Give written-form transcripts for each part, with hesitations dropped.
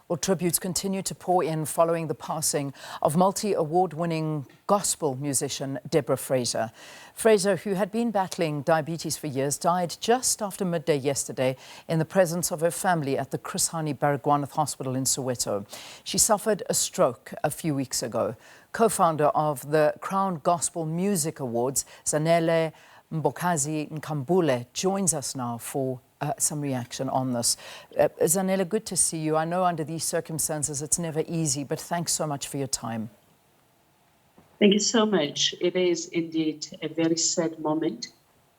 Well, tributes continue to pour in following the passing of multi-award-winning gospel musician Deborah Fraser. Fraser, who had been battling diabetes for years, died just after midday yesterday in the presence of her family at the Chris Hani Baragwanath Hospital in Soweto. She suffered a stroke a few weeks ago. Co-founder of the Crown Gospel Music Awards, Zanele Mbokazi-Nkambule, joins us now for some reaction on this. Zanele, good to see you. I know under these circumstances it's never easy, but thanks so much for your time. Thank you so much. It is indeed a very sad moment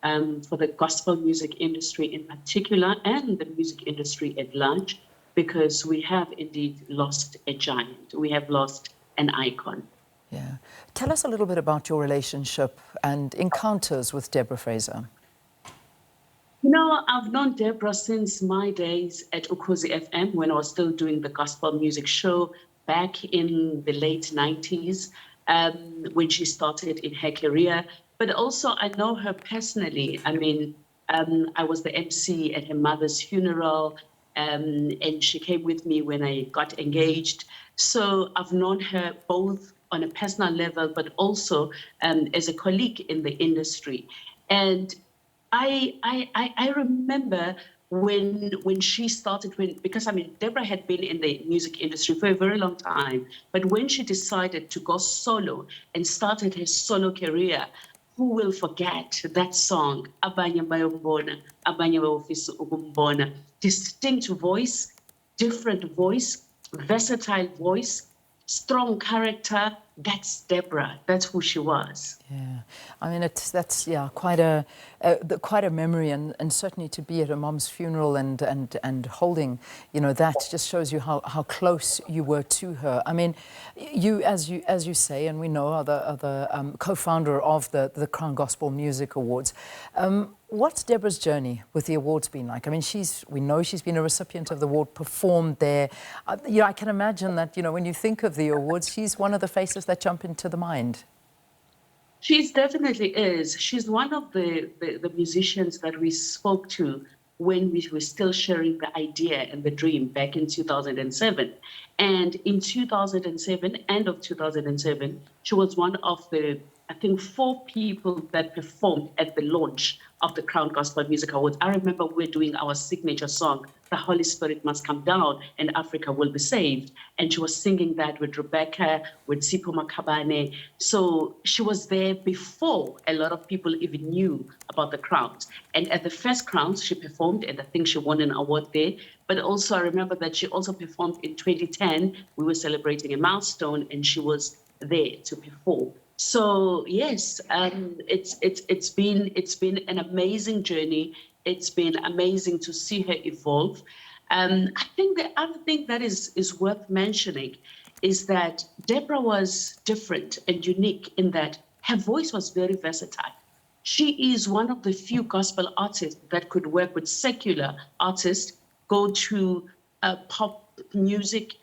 for the gospel music industry in particular and the music industry at large, because we have indeed lost a giant. We have lost an icon. Yeah. Tell us a little bit about your relationship and encounters with Deborah Fraser. You know, I've known Deborah since my days at Ukhozi FM when I was still doing the gospel music show back in the late 90s, when she started in her career. But also I know her personally. I mean, I was the MC at her mother's funeral, and she came with me when I got engaged. So I've known her both on a personal level, but also as a colleague in the industry. And I remember when she started, because I mean, Deborah had been in the music industry for a very long time, but when she decided to go solo and started her solo career, who will forget that song, Abanye Bayombona, Abanye Bayofisa Ukumbona? Distinct voice, different voice, versatile voice, strong character. That's Deborah. That's who she was. Yeah, I mean that's quite a memory, and certainly to be at a mom's funeral and holding, you know, that just shows you how close you were to her. I mean, you as you say, and we know, are the co-founder of the Crown Gospel Music Awards. What's Deborah's journey with the awards been like? I mean, we know she's been a recipient of the award, performed there. You know, I can imagine that, you know, when you think of the awards, she's one of the faces that jump into the mind. She definitely is. She's one of the musicians that we spoke to when we were still sharing the idea and the dream back in 2007. And in 2007, end of 2007, she was one of the, I think, 4 people that performed at the launch of the Crown Gospel Music Awards. I remember we were doing our signature song, The Holy Spirit Must Come Down and Africa Will Be Saved. And she was singing that with Rebecca, with Sipho Makhabane. So she was there before a lot of people even knew about the Crowns. And at the first Crowns, she performed, and I think she won an award there. But also I remember that she also performed in 2010. We were celebrating a milestone, and she was there to perform. So yes, it's been an amazing journey. It's been amazing to see her evolve. I think the other thing that is worth mentioning is that Deborah was different and unique in that her voice was very versatile. She is one of the few gospel artists that could work with secular artists, go to pop music,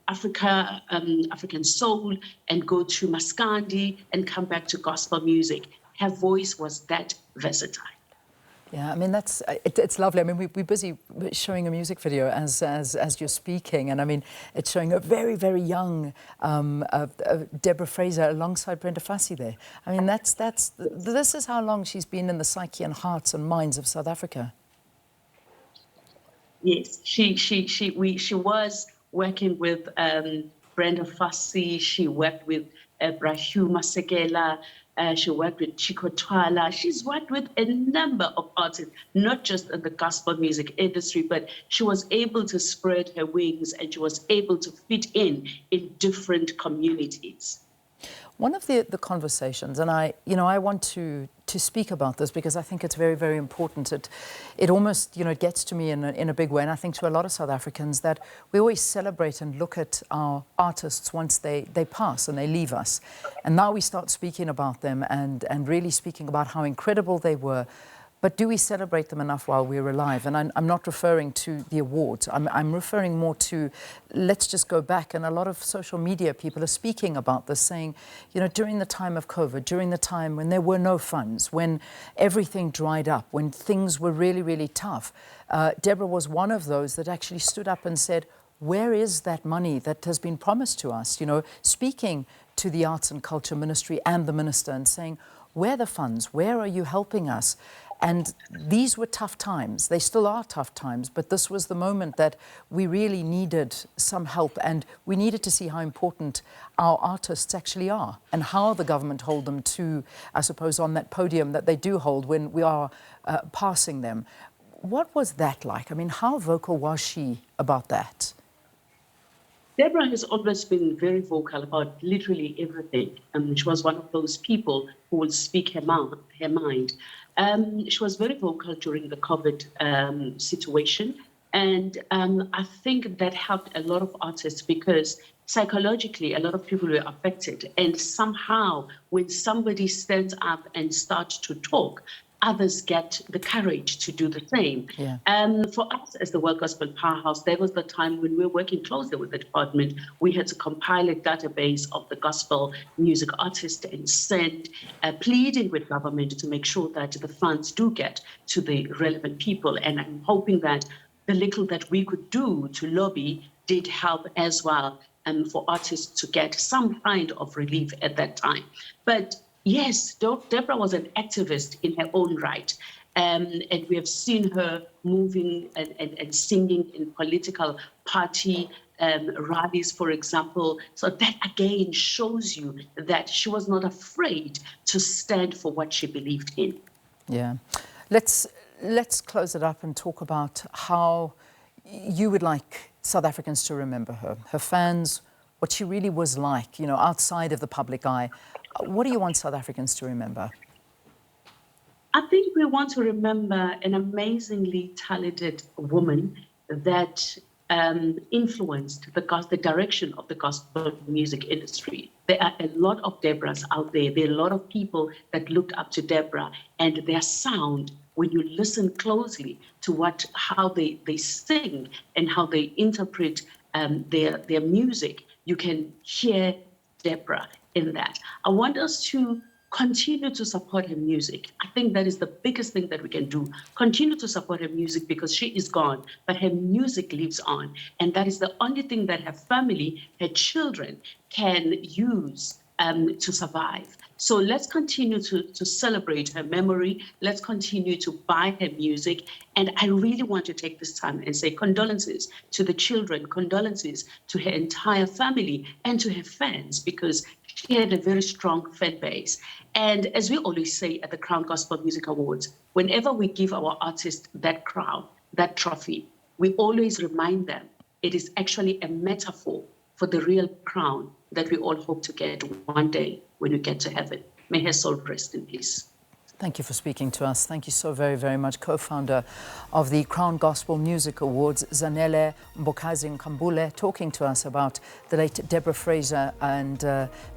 African soul, and go to Maskandi and come back to gospel music. Her voice was that versatile. Yeah, I mean it's lovely. I mean we're busy showing a music video as you're speaking, and I mean it's showing a very young Deborah Fraser alongside Brenda Fassie there. I mean this is how long she's been in the psyche and hearts and minds of South Africa. Yes, she was working with Brenda Fassie. She worked with Brahu Masekela. She worked with Chico Twala. She's worked with a number of artists, not just in the gospel music industry, but she was able to spread her wings, and she was able to fit in different communities. One of the conversations, and I want to speak about this because I think it's very important. It almost, you know, it gets to me in a big way, and I think to a lot of South Africans, that we always celebrate and look at our artists once they pass and they leave us. And now we start speaking about them and really speaking about how incredible they were. But do we celebrate them enough while we're alive? And I'm not referring to the awards. I'm referring more to, let's just go back. And a lot of social media people are speaking about this, saying, you know, during the time of COVID, during the time when there were no funds, when everything dried up, when things were really tough, Deborah was one of those that actually stood up and said, where is that money that has been promised to us? You know, speaking to the Arts and Culture Ministry and the Minister and saying, where are the funds? Where are you helping us? And these were tough times. They still are tough times, but this was the moment that we really needed some help, and we needed to see how important our artists actually are and how the government hold them to, I suppose, on that podium that they do hold when we are passing them. What was that like? I mean, how vocal was she about that? Deborah has always been very vocal about literally everything. She was one of those people who would speak her mind. She was very vocal during the COVID situation. And I think that helped a lot of artists because psychologically, a lot of people were affected. And somehow, when somebody stands up and starts to talk, others get the courage to do the same. Yeah. For us as the World Gospel Powerhouse, there was the time when we were working closely with the department. We had to compile a database of the gospel music artists and send, pleading with government to make sure that the funds do get to the relevant people. And I'm hoping that the little that we could do to lobby did help as well, for artists to get some kind of relief at that time. But yes, Deborah was an activist in her own right. And we have seen her moving and singing in political party rallies, for example. So that again shows you that she was not afraid to stand for what she believed in. Yeah. Let's close it up and talk about how you would like South Africans to remember her, her fans, what she really was like, you know, outside of the public eye. What do you want South Africans to remember? I think we want to remember an amazingly talented woman that influenced the direction of the gospel music industry. There are a lot of Deborahs out there. There are a lot of people that looked up to Deborah, and their sound, when you listen closely to how they sing and how they interpret their music, you can hear Deborah in that. I want us to continue to support her music. I think that is the biggest thing that we can do. Continue to support her music because she is gone, but her music lives on. And that is the only thing that her family, her children can use to survive. So let's continue to celebrate her memory. Let's continue to buy her music. And I really want to take this time and say condolences to the children, condolences to her entire family and to her fans, because she had a very strong fan base. And as we always say at the Crown Gospel Music Awards, whenever we give our artists that crown, that trophy, we always remind them it is actually a metaphor for the real crown that we all hope to get one day when we get to heaven. May her soul rest in peace. Thank you for speaking to us. Thank you so very, very much. Co-founder of the Crown Gospel Music Awards, Zanele Mbokazi-Nkambule, talking to us about the late Deborah Fraser and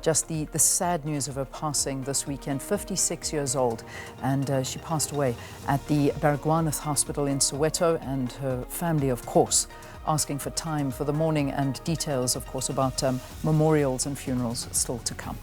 just the sad news of her passing this weekend, 56 years old. And she passed away at the Baragwanath Hospital in Soweto, and her family, of course, asking for time for the mourning and details, of course, about memorials and funerals still to come.